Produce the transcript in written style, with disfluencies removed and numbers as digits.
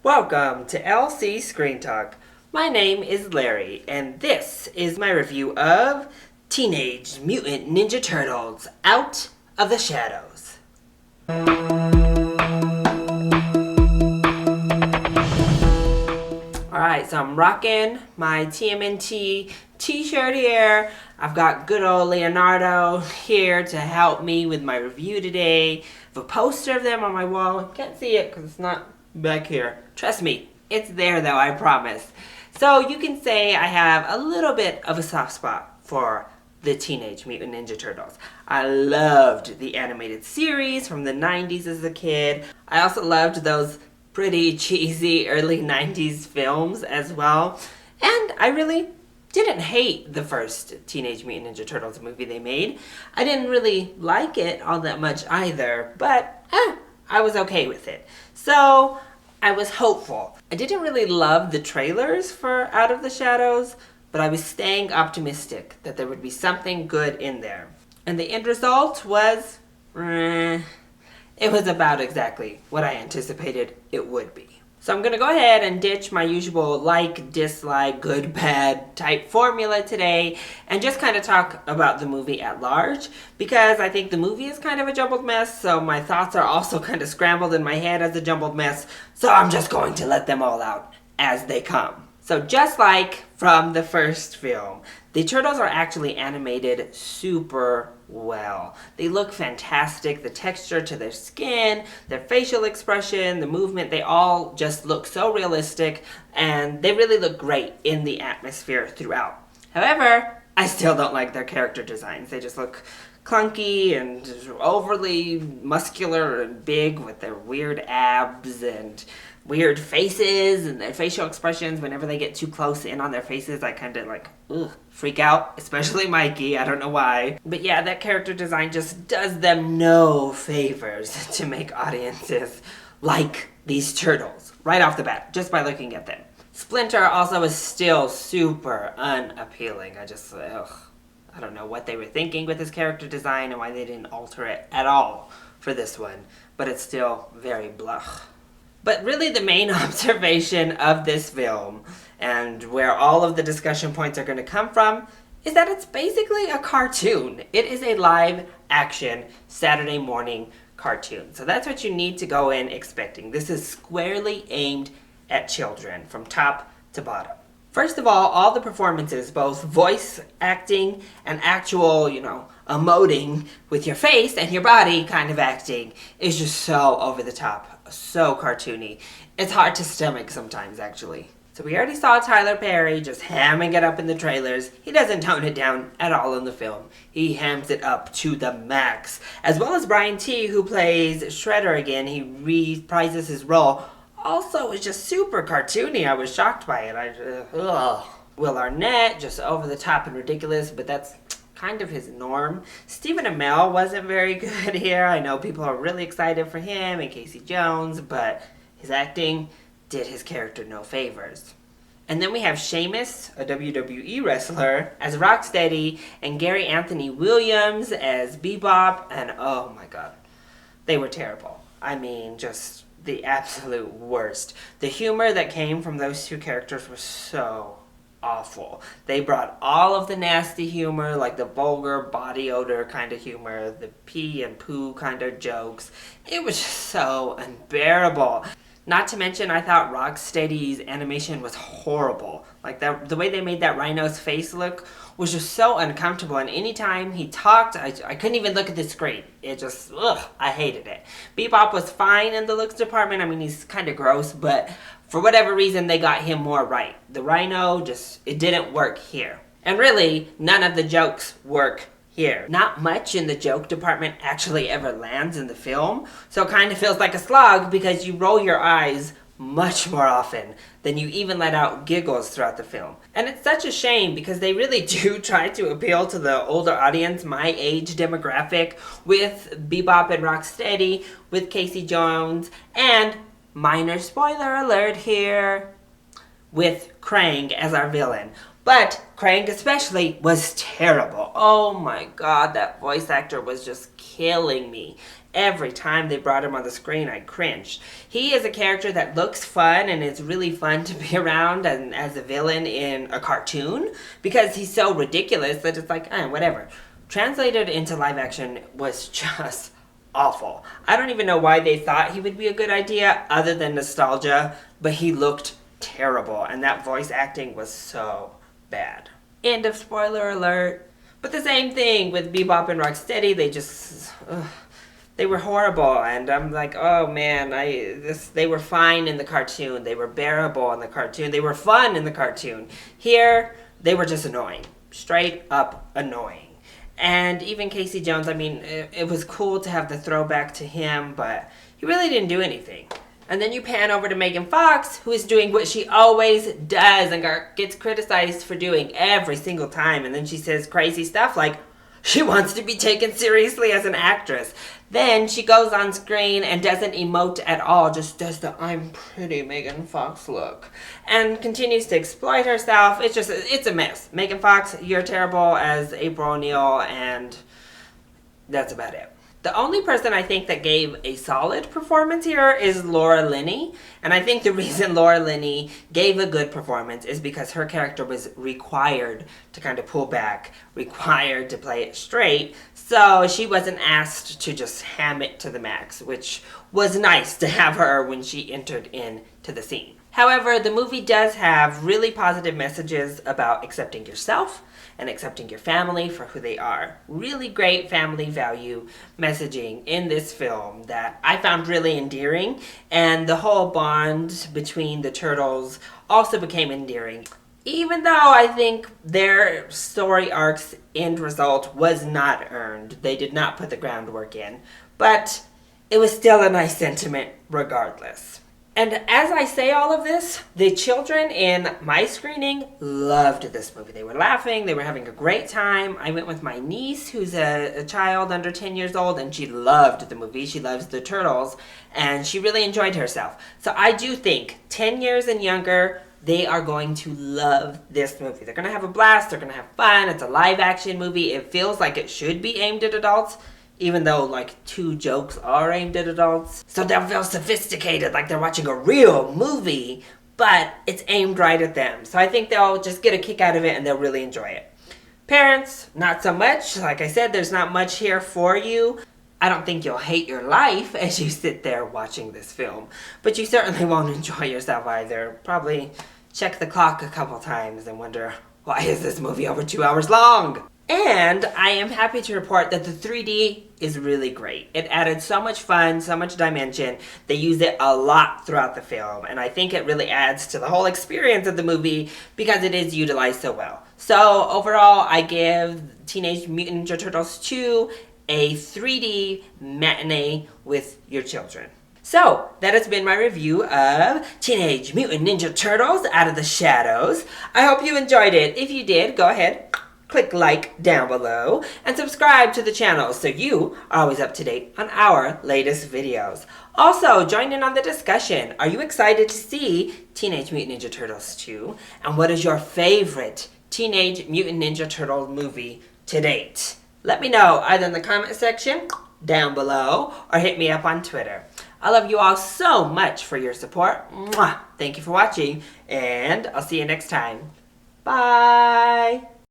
Welcome to LC Screen Talk. My name is Larry, and this is my review of Teenage Mutant Ninja Turtles Out of the Shadows. Alright, so I'm rocking my TMNT t-shirt here. I've got good old Leonardo here to help me with my review today. I have a poster of them on my wall. Can't see it because it's not back here. Trust me, it's there though, I promise. So you can say I have a little bit of a soft spot for the Teenage Mutant Ninja Turtles. I loved the animated series from the 90s as a kid. I also loved those pretty cheesy early 90s films as well. And I really didn't hate the first Teenage Mutant Ninja Turtles movie they made. I didn't really like it all that much either, but I was okay with it. So I was hopeful. I didn't really love the trailers for Out of the Shadows, but I was staying optimistic that there would be something good in there. And the end result was, it was about exactly what I anticipated it would be. So I'm going to go ahead and ditch my usual like, dislike, good, bad type formula today and just kind of talk about the movie at large, because I think the movie is kind of a jumbled mess, so my thoughts are also kind of scrambled in my head as a jumbled mess, so I'm just going to let them all out as they come. So just like from the first film, the Turtles are actually animated super well. They look fantastic. The texture to their skin, their facial expression, the movement, they all just look so realistic, and they really look great in the atmosphere throughout. However, I still don't like their character designs. They just look clunky and overly muscular and big with their weird abs and weird faces, and their facial expressions. Whenever they get too close in on their faces, I kind of freak out, especially Mikey. I don't know why. But yeah, that character design just does them no favors to make audiences like these turtles right off the bat, just by looking at them. Splinter also is still super unappealing. I don't know what they were thinking with his character design and why they didn't alter it at all for this one, but it's still very blah. But really the main observation of this film, and where all of the discussion points are going to come from, is that it's basically a cartoon. It is a live-action Saturday morning cartoon. So that's what you need to go in expecting. This is squarely aimed at children from top to bottom. First of all the performances, both voice acting and actual, emoting with your face and your body kind of acting, is just so over the top, so cartoony. It's hard to stomach sometimes, actually. So we already saw Tyler Perry just hamming it up in the trailers. He doesn't tone it down at all in the film. He hams it up to the max. As well as Brian T., who plays Shredder again. He reprises his role. Also, it's just super cartoony. I was shocked by it. Will Arnett, just over the top and ridiculous, but that's kind of his norm. Stephen Amell wasn't very good here. I know people are really excited for him and Casey Jones, but his acting did his character no favors. And then we have Sheamus, a WWE wrestler, as Rocksteady, and Gary Anthony Williams as Bebop, and oh my god, they were terrible. I mean, just the absolute worst. The humor that came from those two characters was so awful. They brought all of the nasty humor, like the vulgar body odor kind of humor, the pee and poo kind of jokes. It was just so unbearable. Not to mention, I thought Rocksteady's animation was horrible. Like, the way they made that rhino's face look was just so uncomfortable. And anytime he talked, I couldn't even look at the screen. It just, I hated it. Bebop was fine in the looks department. I mean, he's kind of gross, but for whatever reason, they got him more right. The rhino, it didn't work here. And really, none of the jokes work here. Not much in the joke department actually ever lands in the film, so it kind of feels like a slog because you roll your eyes much more often than you even let out giggles throughout the film. And it's such a shame because they really do try to appeal to the older audience, my age demographic, with Bebop and Rocksteady, with Casey Jones, and minor spoiler alert here, with Krang as our villain. But Krang especially was terrible. Oh my god, that voice actor was just killing me. Every time they brought him on the screen, I cringed. He is a character that looks fun, and it's really fun to be around and as a villain in a cartoon because he's so ridiculous that it's like, whatever. Translated into live action was just awful. I don't even know why they thought he would be a good idea other than nostalgia, but he looked terrible, and that voice acting was so bad. End of spoiler alert. But the same thing with Bebop and Rocksteady, they were horrible, and I'm like, oh man, they were fine in the cartoon. They were bearable in the cartoon. They were fun in the cartoon. Here, they were just annoying. Straight up annoying. And even Casey Jones, I mean, it was cool to have the throwback to him, but he really didn't do anything. And then you pan over to Megan Fox, who is doing what she always does and gets criticized for doing every single time. And then she says crazy stuff like she wants to be taken seriously as an actress. Then she goes on screen and doesn't emote at all, just does the I'm pretty Megan Fox look. And continues to exploit herself. It's a mess. Megan Fox, you're terrible as April O'Neil, and that's about it. The only person I think that gave a solid performance here is Laura Linney. And I think the reason Laura Linney gave a good performance is because her character was required to kind of pull back, required to play it straight. So she wasn't asked to just ham it to the max, which was nice to have her when she entered into the scene. However, the movie does have really positive messages about accepting yourself and accepting your family for who they are. Really great family value messaging in this film that I found really endearing, and the whole bond between the turtles also became endearing. Even though I think their story arc's end result was not earned, they did not put the groundwork in, but it was still a nice sentiment regardless. And as I say all of this, the children in my screening loved this movie. They were laughing, they were having a great time. I went with my niece, who's a child under 10 years old, and she loved the movie. She loves the Turtles, and she really enjoyed herself. So I do think 10 years and younger, they are going to love this movie. They're going to have a blast, they're going to have fun. It's a live action movie. It feels like it should be aimed at adults, even though like 2 jokes are aimed at adults. So they'll feel sophisticated, like they're watching a real movie, but it's aimed right at them. So I think they'll just get a kick out of it and they'll really enjoy it. Parents, not so much. Like I said, there's not much here for you. I don't think you'll hate your life as you sit there watching this film, but you certainly won't enjoy yourself either. Probably check the clock a couple times and wonder, why is this movie over 2 hours long? And I am happy to report that the 3D is really great. It added so much fun, so much dimension. They used it a lot throughout the film, and I think it really adds to the whole experience of the movie because it is utilized so well. So overall, I give Teenage Mutant Ninja Turtles 2 a 3D matinee with your children. So, that has been my review of Teenage Mutant Ninja Turtles Out of the Shadows. I hope you enjoyed it. If you did, go ahead, click like down below, and subscribe to the channel so you are always up to date on our latest videos. Also, join in on the discussion. Are you excited to see Teenage Mutant Ninja Turtles 2? And what is your favorite Teenage Mutant Ninja Turtles movie to date? Let me know either in the comment section down below or hit me up on Twitter. I love you all so much for your support. Mwah! Thank you for watching, and I'll see you next time. Bye!